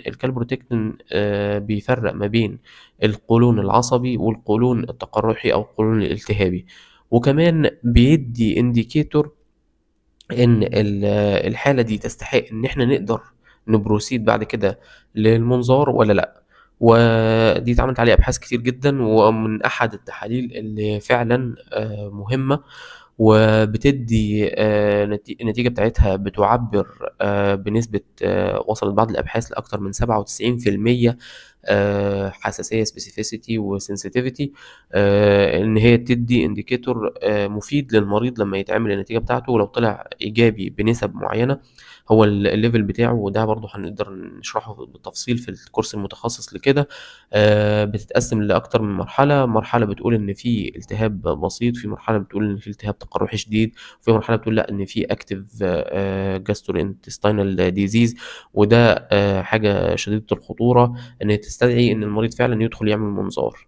الكالبروتكتين بيفرّق ما بين القولون العصبي والقولون التقرُّحي أو القولون الالتهابي، وكمان بيدّي indicator إن الحالة دي تستحق إن إحنا نقدر نproceed بعد كده للمنظار والّا لأ، ودي اتعملت عليها أبحاث كتير جدًا، ومن أحد التحاليل اللي فعلًا مهمة وبتدّي النتيجة بتاعتها بتُعبّر بنسبة وصلت بعض الأبحاث لأكتر من 97% حساسية specificity وsensitivity إن هي تدّي indicator مفيد للمريض لمّا يتعمل النتيجة بتاعته، ولو طلع إيجابي بنسب معيّنة هو الlevel بتاعه وده برضه هنقدر نشرحه بالتفصيل في الcourse المتخصص لكده، بتتقسّم لأكتر من مرحلة، مرحلة بتقول إن في التهاب بسيط، في مرحلة بتقول إن في التهاب تقرُّحي شديد، وفي مرحلة بتقول لأ، إن في active gastrointestinal disease وده حاجة شديدة الخطورة إن هي تستدعي إن المريض فعلًا يدخل يعمل منظار.